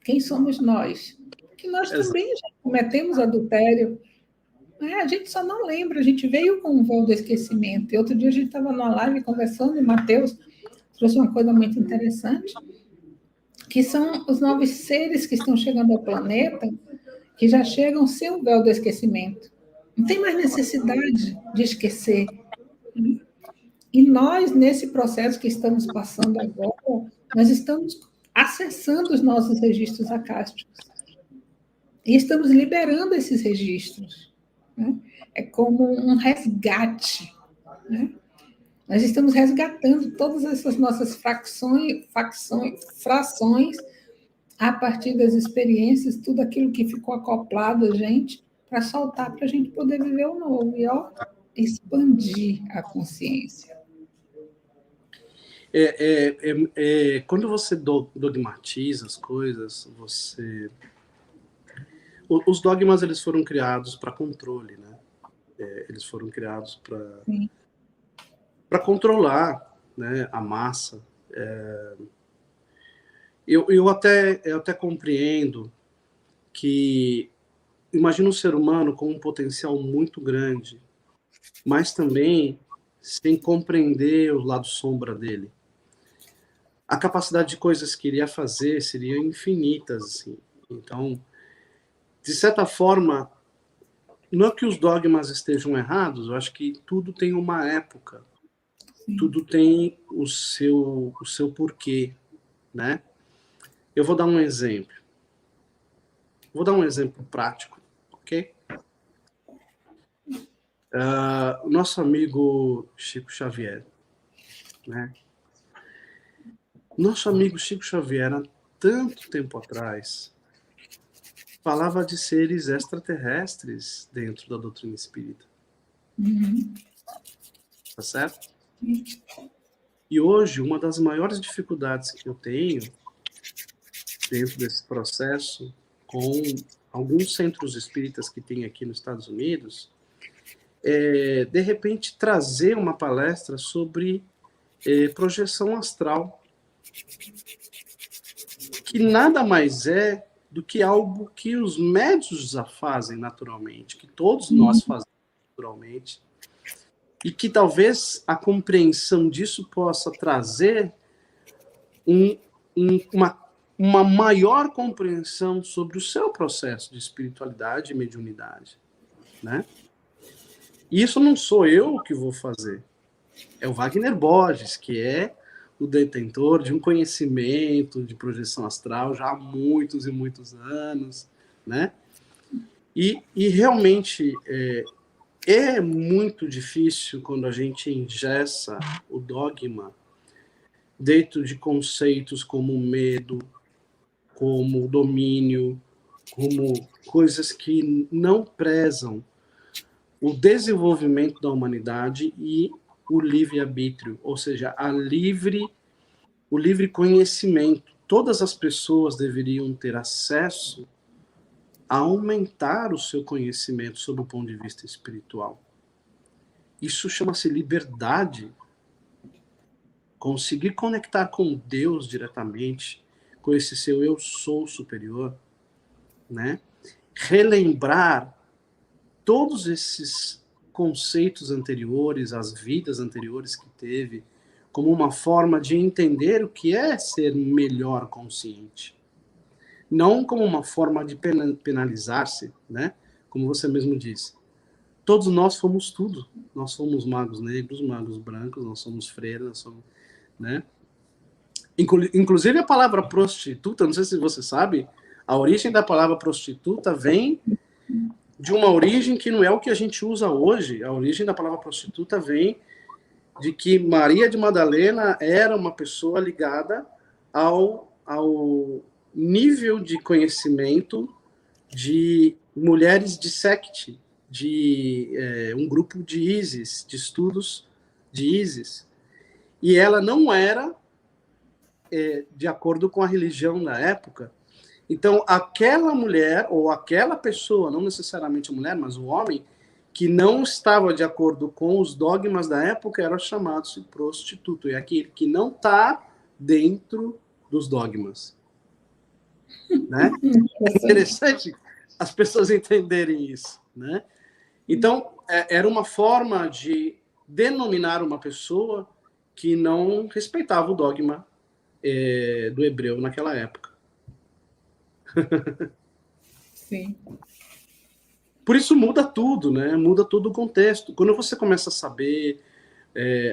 Quem somos nós? Que nós também já cometemos adultério. A gente só não lembra, a gente veio com um véu do esquecimento. E outro dia a gente estava numa live conversando, e Mateus trouxe uma coisa muito interessante, que são os novos seres que estão chegando ao planeta, que já chegam sem o véu do esquecimento. Não tem mais necessidade de esquecer. E nós, nesse processo que estamos passando agora, nós estamos acessando os nossos registros acásticos. E estamos liberando esses registros, né? É como um resgate, né? Nós estamos resgatando todas essas nossas frações a partir das experiências, tudo aquilo que ficou acoplado a gente, para soltar, para a gente poder viver o novo e expandir a consciência. Quando você dogmatiza as coisas, os dogmas eles foram criados para controle, né? Eles foram criados para controlar, né, a massa. Eu até compreendo que imagina um ser humano com um potencial muito grande, mas também sem compreender o lado sombra dele. A capacidade de coisas que iria fazer seria infinitas, assim. Então, de certa forma, não é que os dogmas estejam errados, eu acho que tudo tem uma época, sim, tudo tem o seu porquê, né? Eu vou dar um exemplo. Vou dar um exemplo prático, ok? O nosso amigo Chico Xavier, né? Nosso amigo Chico Xavier, há tanto tempo atrás, falava de seres extraterrestres dentro da doutrina espírita. Tá certo? E hoje, uma das maiores dificuldades que eu tenho dentro desse processo, com alguns centros espíritas que tem aqui nos Estados Unidos, é, de repente, trazer uma palestra sobre projeção astral, que nada mais é do que algo que os médiuns já fazem naturalmente, que todos nós fazemos naturalmente, e que talvez a compreensão disso possa trazer uma maior compreensão sobre o seu processo de espiritualidade e mediunidade, né? E isso não sou eu que vou fazer, é o Wagner Borges, que é o detentor de um conhecimento de projeção astral já há muitos e muitos anos, né? E realmente é muito difícil quando a gente engessa o dogma dentro de conceitos como medo, como domínio, como coisas que não prezam o desenvolvimento da humanidade e o livre-arbítrio, ou seja, o livre conhecimento. Todas as pessoas deveriam ter acesso a aumentar o seu conhecimento sob o ponto de vista espiritual. Isso chama-se liberdade. Conseguir conectar com Deus diretamente, com esse seu eu sou superior, né? Relembrar todos esses conceitos anteriores, as vidas anteriores que teve, como uma forma de entender o que é ser melhor consciente. Não como uma forma de penalizar-se, né? Como você mesmo disse. Todos nós fomos tudo. Nós somos magos negros, magos brancos, nós somos freiras, nós somos, né? Inclusive a palavra prostituta, não sei se você sabe, a origem da palavra prostituta vem de uma origem que não é o que a gente usa hoje. A origem da palavra prostituta vem de que Maria de Madalena era uma pessoa ligada ao nível de conhecimento de mulheres de Sekte, de um grupo de Isis, de estudos de Isis. E ela não era de acordo com a religião da época. Então, aquela mulher, ou aquela pessoa, não necessariamente a mulher, mas o homem, que não estava de acordo com os dogmas da época, era chamado de prostituto. É aquele que não está dentro dos dogmas. Né? É interessante as pessoas entenderem isso. Né? Então, era uma forma de denominar uma pessoa que não respeitava o dogma do hebreu naquela época. Sim. Por isso muda tudo, né? Muda todo o contexto. Quando você começa a saber...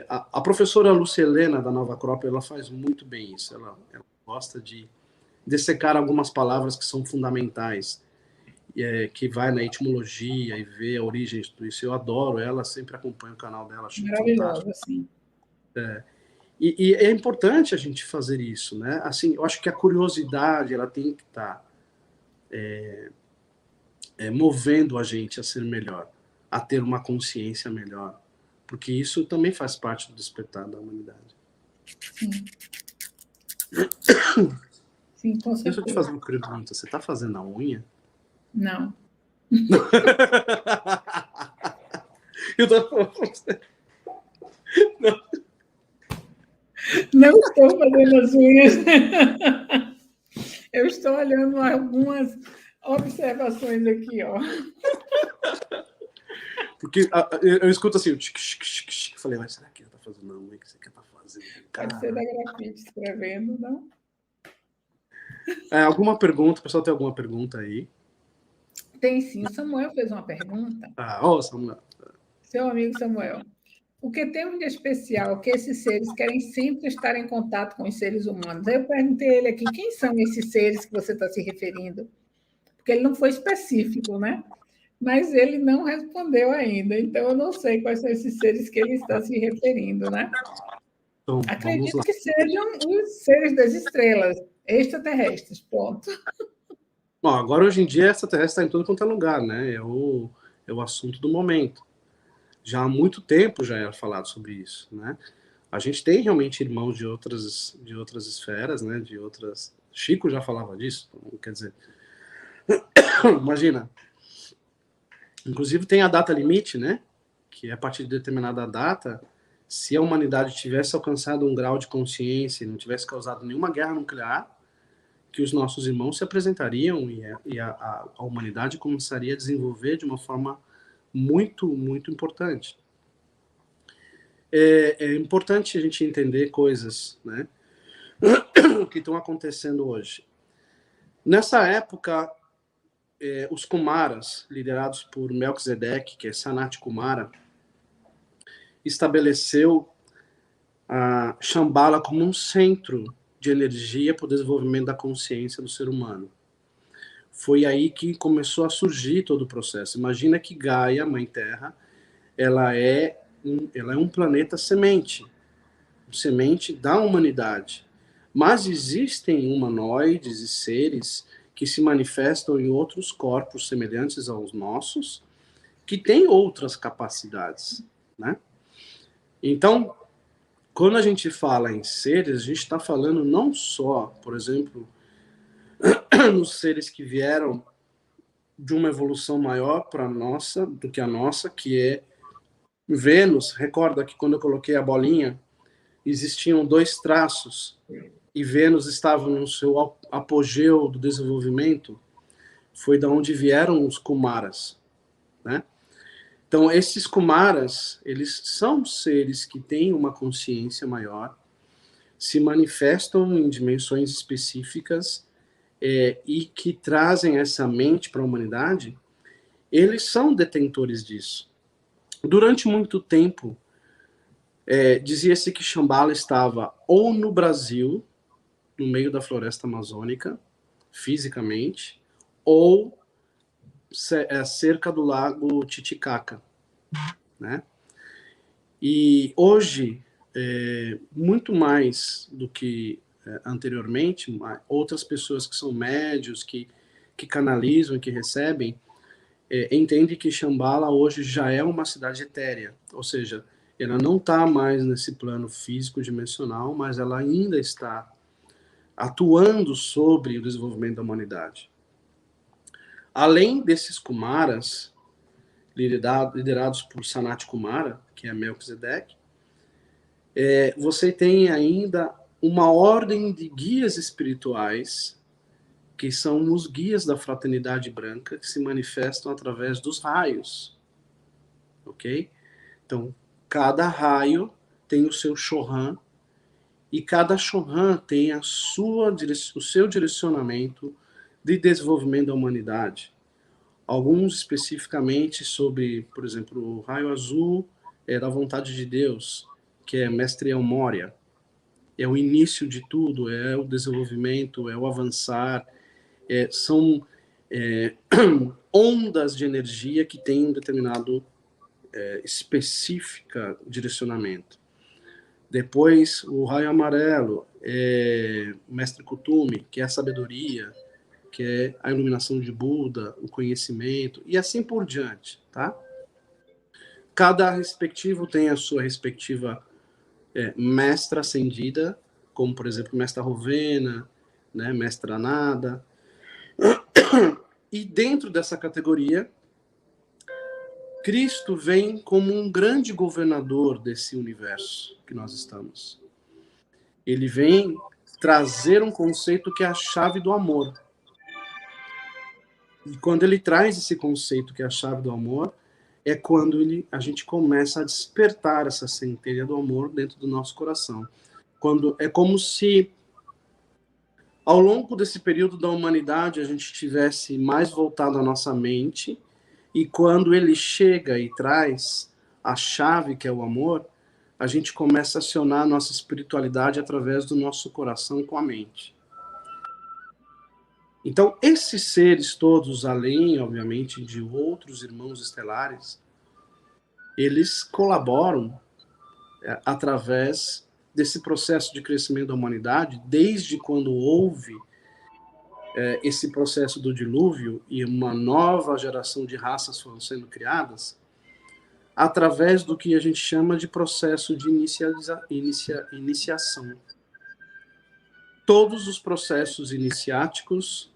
a professora Lúcia Helena, da Nova Acrópole, ela faz muito bem isso. Ela gosta de dessecar algumas palavras que são fundamentais, que vai na etimologia e vê a origem de tudo isso. Eu adoro ela, sempre acompanho o canal dela. Acho maravilhosa, sim. E é importante a gente fazer isso, né? Assim, eu acho que a curiosidade ela tem que estar movendo a gente a ser melhor, a ter uma consciência melhor, porque isso também faz parte do despertar da humanidade. Sim. Sim, com certeza. Deixa eu te fazer uma pergunta. Você está fazendo a unha? Não. Eu tô falando pra você. Não estou fazendo as unhas. Eu estou olhando algumas observações aqui, ó. Porque eu escuto assim, falei, mas será que ela está fazendo a unha que você quer estar fazendo? Pode ser da grafite escrevendo, não? Alguma pergunta? O pessoal tem alguma pergunta aí? Tem sim. O Samuel fez uma pergunta. Samuel. Seu amigo Samuel. O que tem de especial que esses seres querem sempre estar em contato com os seres humanos? Aí eu perguntei a ele aqui, quem são esses seres que você está se referindo? Porque ele não foi específico, né? Mas ele não respondeu ainda, então eu não sei quais são esses seres que ele está se referindo, né? Então, acredito que sejam os seres das estrelas, extraterrestres, ponto. Bom, agora, hoje em dia, extraterrestre está em todo quanto é lugar, né? É o assunto do momento. Já há muito tempo já era falado sobre isso, né? A gente tem realmente irmãos de outras esferas, né? De outras... Chico já falava disso, quer dizer... Imagina. Inclusive tem a data limite, né? Que a partir de determinada data, se a humanidade tivesse alcançado um grau de consciência e não tivesse causado nenhuma guerra nuclear, que os nossos irmãos se apresentariam e a humanidade começaria a desenvolver de uma forma muito, muito importante. É importante a gente entender coisas, né, que estão acontecendo hoje. Nessa época, os Kumaras, liderados por Melquisedeque, que é Sanat Kumara, estabeleceu a Shambhala como um centro de energia para o desenvolvimento da consciência do ser humano. Foi aí que começou a surgir todo o processo. Imagina que Gaia, Mãe Terra, ela é um planeta semente, semente da humanidade. Mas existem humanoides e seres que se manifestam em outros corpos semelhantes aos nossos, que têm outras capacidades, né? Então, quando a gente fala em seres, a gente está falando não só, por exemplo, nos seres que vieram de uma evolução maior para nossa do que a nossa, que é Vênus. Recorda que quando eu coloquei a bolinha, existiam 2 traços e Vênus estava no seu apogeu do desenvolvimento. Foi da onde vieram os Kumaras, né? Então, esses Kumaras, eles são seres que têm uma consciência maior, se manifestam em dimensões específicas e que trazem essa mente para a humanidade. Eles são detentores disso. Durante muito tempo, dizia-se que Shambhala estava ou no Brasil, no meio da floresta amazônica, fisicamente, ou cerca do lago Titicaca, né? E hoje, muito mais do que anteriormente, outras pessoas que são médios, que canalizam, que recebem, entendem que Shambhala hoje já é uma cidade etérea, ou seja, ela não está mais nesse plano físico dimensional, mas ela ainda está atuando sobre o desenvolvimento da humanidade. Além desses Kumaras, liderados por Sanat Kumara, que é Melquisedeque, você tem ainda uma ordem de guias espirituais, que são os guias da fraternidade branca, que se manifestam através dos raios. Ok? Então, cada raio tem o seu Chohan, e cada Chohan tem o seu direcionamento de desenvolvimento da humanidade. Alguns especificamente sobre, por exemplo, o raio azul é da vontade de Deus, que é Mestre El Moria. É o início de tudo, é o desenvolvimento, é o avançar, são ondas de energia que têm um determinado específica direcionamento. Depois, o raio amarelo é o Mestre Kuthumi, que é a sabedoria, que é a iluminação de Buda, o conhecimento, e assim por diante, tá? Cada respectivo tem a sua respectiva mestra ascendida, como, por exemplo, Mestra Rovena, né, Mestra Nada. E dentro dessa categoria, Cristo vem como um grande governador desse universo que nós estamos. Ele vem trazer um conceito que é a chave do amor. E quando ele traz esse conceito que é a chave do amor, é quando a gente começa a despertar essa centelha do amor dentro do nosso coração. É como se, ao longo desse período da humanidade, a gente tivesse mais voltado à nossa mente, e quando ele chega e traz a chave, que é o amor, a gente começa a acionar a nossa espiritualidade através do nosso coração com a mente. Então, esses seres todos, além, obviamente, de outros irmãos estelares, eles colaboram através desse processo de crescimento da humanidade, desde quando houve esse processo do dilúvio e uma nova geração de raças foram sendo criadas, através do que a gente chama de processo de iniciação. Todos os processos iniciáticos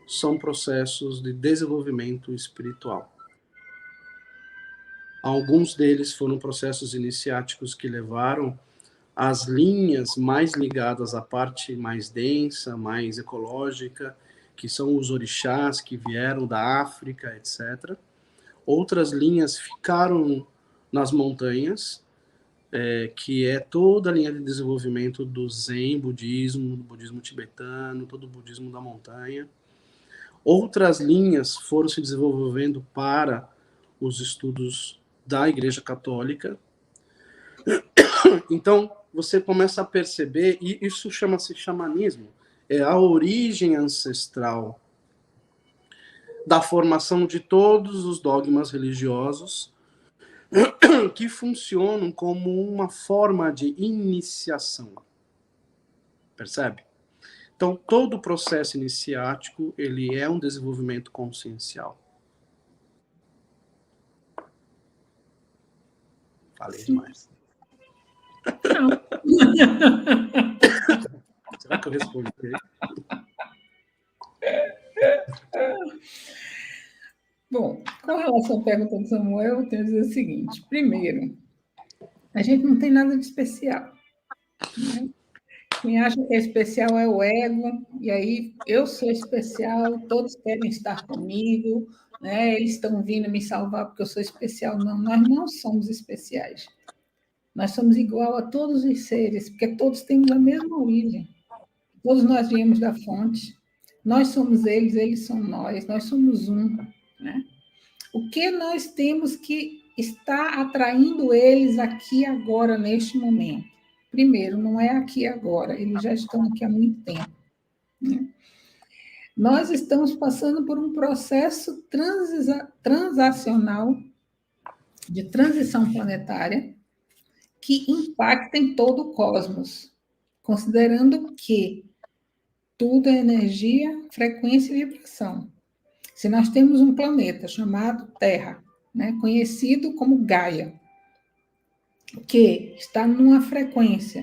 são processos de desenvolvimento espiritual. Alguns deles foram processos iniciáticos que levaram as linhas mais ligadas à parte mais densa, mais ecológica, que são os orixás que vieram da África, etc. Outras linhas ficaram nas montanhas, que é toda a linha de desenvolvimento do Zen budismo, do budismo tibetano, todo o budismo da montanha. Outras linhas foram se desenvolvendo para os estudos da Igreja Católica. Então, você começa a perceber, e isso chama-se xamanismo, é a origem ancestral da formação de todos os dogmas religiosos que funcionam como uma forma de iniciação. Percebe? Então, todo o processo iniciático, ele é um desenvolvimento consciencial. Falei demais. Não. Será que eu respondi? Bom, com relação à pergunta do Samuel, eu tenho a dizer o seguinte. Primeiro, a gente não tem nada de especial, né? Quem acha que é especial é o ego, e aí eu sou especial, todos querem estar comigo, né? Eles estão vindo me salvar porque eu sou especial. Não, nós não somos especiais. Nós somos igual a todos os seres, porque todos temos a mesma origem. Todos nós viemos da fonte. Nós somos eles, eles são nós somos um, né? O que nós temos que estar atraindo eles aqui agora, neste momento? Primeiro, não é aqui agora, eles já estão aqui há muito tempo, né? Nós estamos passando por um processo transacional de transição planetária que impacta em todo o cosmos, considerando que tudo é energia, frequência e vibração. Se nós temos um planeta chamado Terra, né, conhecido como Gaia, que está numa frequência,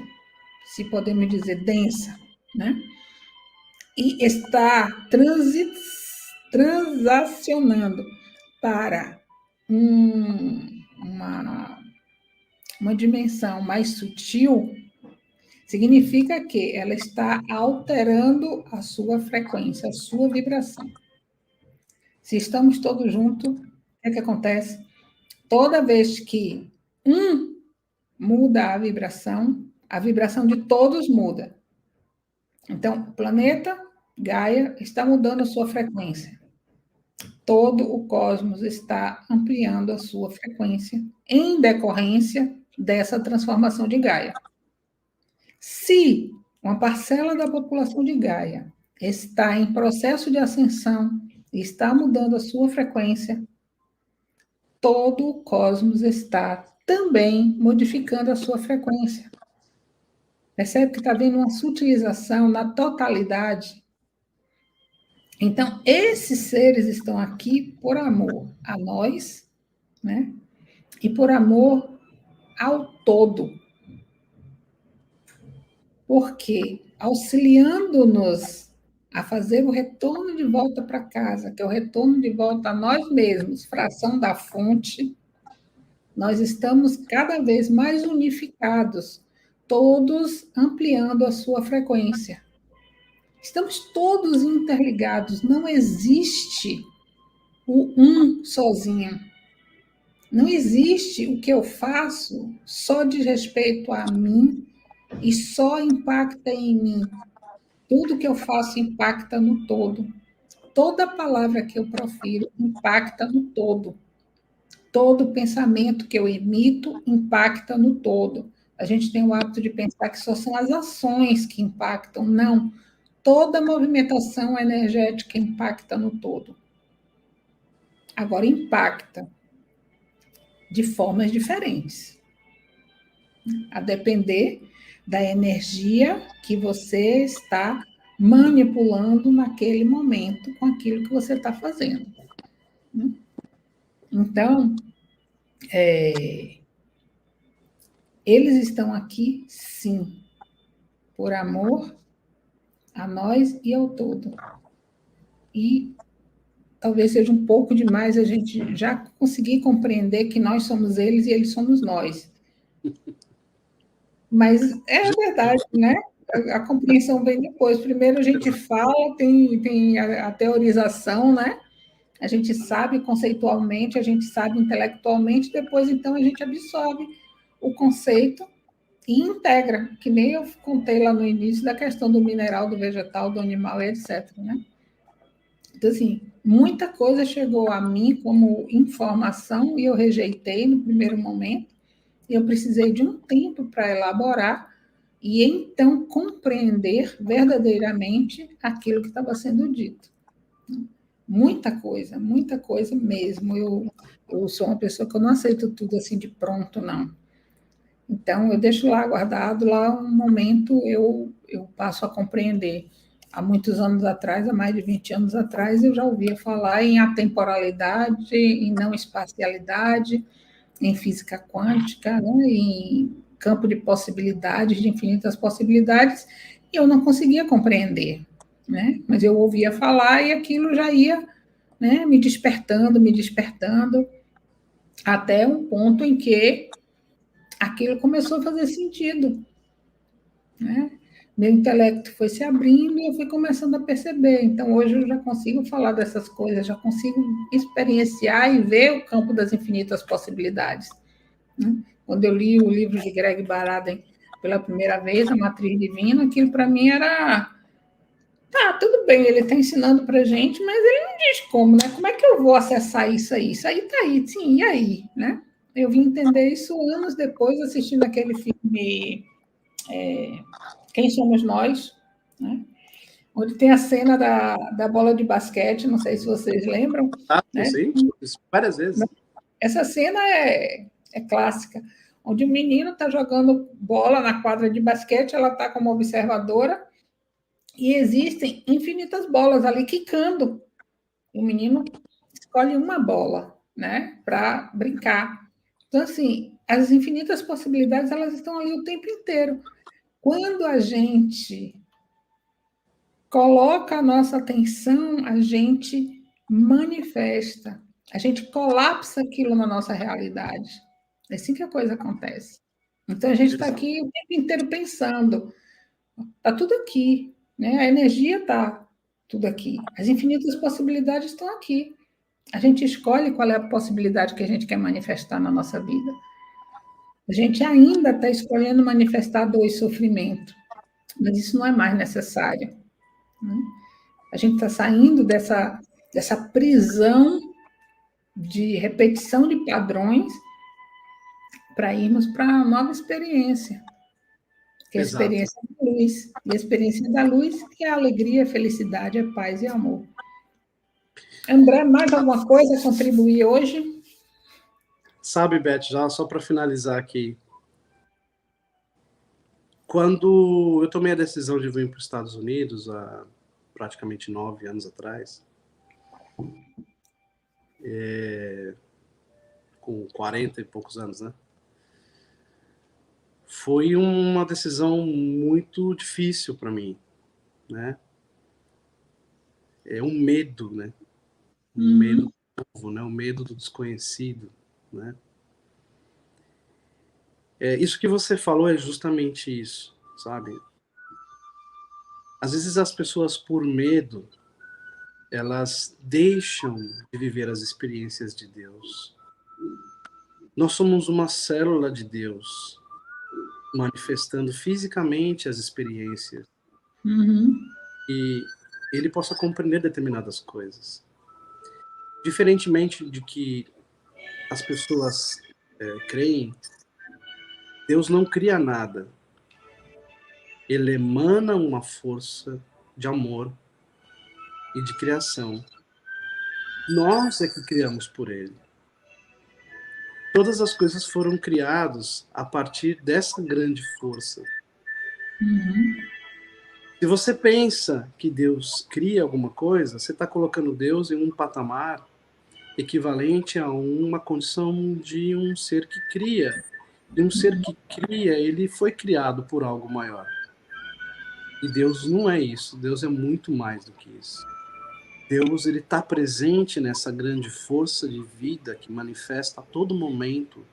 se podemos dizer, densa, né, e está transacionando para uma dimensão mais sutil, significa que ela está alterando a sua frequência, a sua vibração. Se estamos todos juntos, o que acontece? Toda vez que um muda a vibração de todos muda. Então, o planeta Gaia está mudando a sua frequência. Todo o cosmos está ampliando a sua frequência em decorrência dessa transformação de Gaia. Se uma parcela da população de Gaia está em processo de ascensão e está mudando a sua frequência, todo o cosmos está também modificando a sua frequência. Percebe que está havendo uma sutilização na totalidade? Então, esses seres estão aqui por amor a nós, né? E por amor ao todo. Porque auxiliando-nos a fazer o retorno de volta para casa, que é o retorno de volta a nós mesmos, fração da fonte, nós estamos cada vez mais unificados, todos ampliando a sua frequência. Estamos todos interligados, não existe o um sozinho. Não existe o que eu faço só de respeito a mim e só impacta em mim. Tudo que eu faço impacta no todo. Toda palavra que eu profiro impacta no todo. Todo pensamento que eu emito impacta no todo. A gente tem o hábito de pensar que só são as ações que impactam. Não. Toda movimentação energética impacta no todo. Agora, impacta de formas diferentes, a depender da energia que você está manipulando naquele momento com aquilo que você está fazendo. Então, eles estão aqui, sim, por amor a nós e ao todo. E talvez seja um pouco demais a gente já conseguir compreender que nós somos eles e eles somos nós. Mas é verdade, né? A compreensão vem depois. Primeiro a gente fala, tem a teorização, né? A gente sabe conceitualmente, a gente sabe intelectualmente, depois então a gente absorve o conceito e integra, que nem eu contei lá no início da questão do mineral, do vegetal, do animal, etc., né? Então, assim, muita coisa chegou a mim como informação e eu rejeitei no primeiro momento. Eu precisei de um tempo para elaborar e então compreender verdadeiramente aquilo que estava sendo dito. Muita coisa mesmo. Eu Eu sou uma pessoa que eu não aceito tudo assim de pronto, não. Então, eu deixo lá guardado, lá um momento eu passo a compreender. Há muitos anos atrás, há mais de 20 anos atrás, eu já ouvia falar em atemporalidade, em não espacialidade, em física quântica, né, em campo de possibilidades, de infinitas possibilidades, e eu não conseguia compreender, né? Mas eu ouvia falar e aquilo já ia, né, me despertando, até um ponto em que aquilo começou a fazer sentido, né? Meu intelecto foi se abrindo e eu fui começando a perceber. Então, hoje eu já consigo falar dessas coisas, já consigo experienciar e ver o campo das infinitas possibilidades, né? Quando eu li o livro de Greg Baraden pela primeira vez, A Matriz Divina, aquilo para mim era... Tá, tudo bem, ele está ensinando para a gente, mas ele não diz como, né? Como é que eu vou acessar isso aí? Isso aí está aí, sim, e aí, né? Eu vim entender isso anos depois, assistindo aquele filme Quem Somos Nós, né? Onde tem a cena da bola de basquete, não sei se vocês lembram, Ah, né? sim, várias vezes. Essa cena é clássica, onde o menino está jogando bola na quadra de basquete, ela está como observadora, e existem infinitas bolas ali quicando. O menino escolhe uma bola, né, para brincar. Então, assim, as infinitas possibilidades, elas estão ali o tempo inteiro. Quando a gente coloca a nossa atenção, a gente manifesta, a gente colapsa aquilo na nossa realidade. É assim que a coisa acontece. Então, a gente está aqui o tempo inteiro pensando, está tudo aqui, né? A energia está tudo aqui, as infinitas possibilidades estão aqui. A gente escolhe qual é a possibilidade que a gente quer manifestar na nossa vida. A gente ainda está escolhendo manifestar dor e sofrimento, mas isso não é mais necessário, né? A gente está saindo dessa prisão de repetição de padrões para irmos para uma nova experiência, que é a Exato. experiência da luz. E a experiência da luz que é a alegria, a felicidade, a paz e amor. André, mais alguma coisa a contribuir hoje? Sabe, Beth, já só para finalizar aqui, quando eu tomei a decisão de vir para os Estados Unidos, há praticamente 9 anos atrás, com 40 e poucos anos, né? Foi uma decisão muito difícil para mim, né? É um medo, né? Um medo novo, né? Um medo do desconhecido, né? Isso que você falou é justamente isso, sabe? Às vezes as pessoas, por medo, elas deixam de viver as experiências de Deus. Nós somos uma célula de Deus, manifestando fisicamente as experiências, e ele possa compreender determinadas coisas. Diferentemente de que as pessoas creem, Deus não cria nada. Ele emana uma força de amor e de criação. Nós é que criamos por ele. Todas as coisas foram criadas a partir dessa grande força. Se você pensa que Deus cria alguma coisa, você está colocando Deus em um patamar equivalente a uma condição de um ser que cria. E um ser que cria, ele foi criado por algo maior. E Deus não é isso. Deus é muito mais do que isso. Deus, ele está presente nessa grande força de vida que manifesta a todo momento,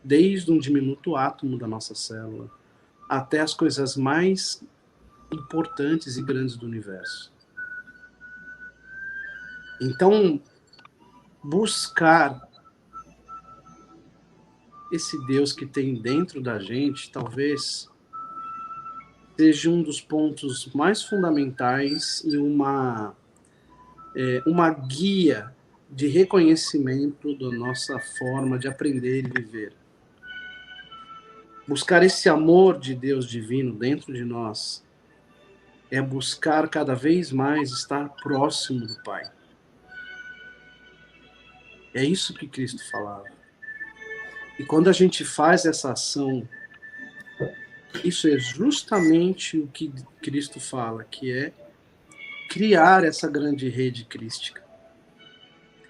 desde um diminuto átomo da nossa célula até as coisas mais importantes e grandes do universo. Então, buscar esse Deus que tem dentro da gente, talvez seja um dos pontos mais fundamentais e uma guia de reconhecimento da nossa forma de aprender e viver. Buscar esse amor de Deus divino dentro de nós é buscar cada vez mais estar próximo do Pai. É isso que Cristo falava. E quando a gente faz essa ação, isso é justamente o que Cristo fala, que é criar essa grande rede crística.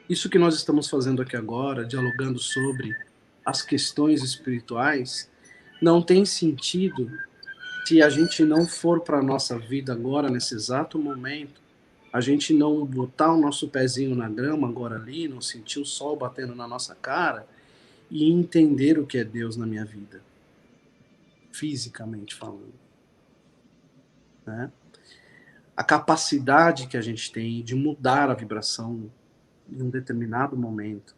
Isso que nós estamos fazendo aqui agora, dialogando sobre as questões espirituais, não tem sentido se a gente não for para a nossa vida agora, nesse exato momento, a gente não botar o nosso pezinho na grama agora ali, não sentir o sol batendo na nossa cara e entender o que é Deus na minha vida, fisicamente falando, né? A capacidade que a gente tem de mudar a vibração em um determinado momento.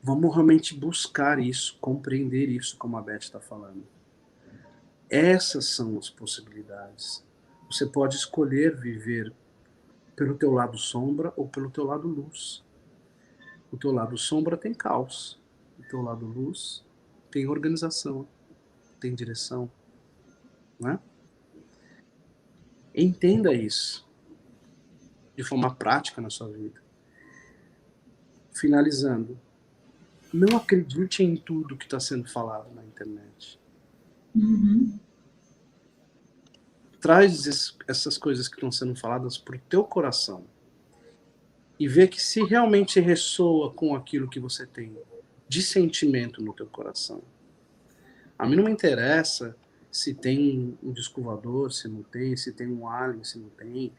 Vamos realmente buscar isso, compreender isso, como a Beth está falando. Essas são as possibilidades. Você pode escolher viver pelo teu lado sombra ou pelo teu lado luz. O teu lado sombra tem caos. O teu lado luz tem organização, tem direção. Não é? Entenda isso de forma prática na sua vida. Finalizando, não acredite em tudo que está sendo falado na internet. Uhum. Traz essas coisas que estão sendo faladas para o teu coração e vê que se realmente ressoa com aquilo que você tem de sentimento no teu coração. A mim não me interessa se tem um disco voador, se não tem, se tem um alien, se não tem,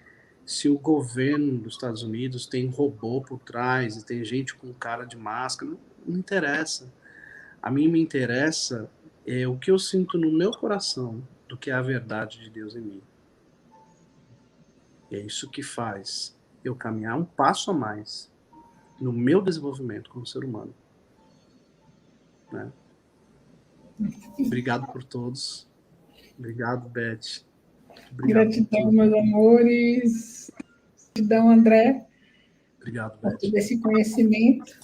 se o governo dos Estados Unidos tem robô por trás e tem gente com cara de máscara, não interessa. A mim me interessa o que eu sinto no meu coração do que é a verdade de Deus em mim. E é isso que faz eu caminhar um passo a mais no meu desenvolvimento como ser humano. Né? Obrigado por todos. Obrigado, Beth. Obrigado. Gratidão, meus amores. Gratidão, André. Obrigado, por Beth. todo esse conhecimento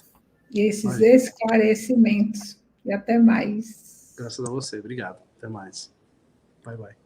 e esses esclarecimentos. E até mais. Graças a você. Obrigado. Até mais. Bye, bye.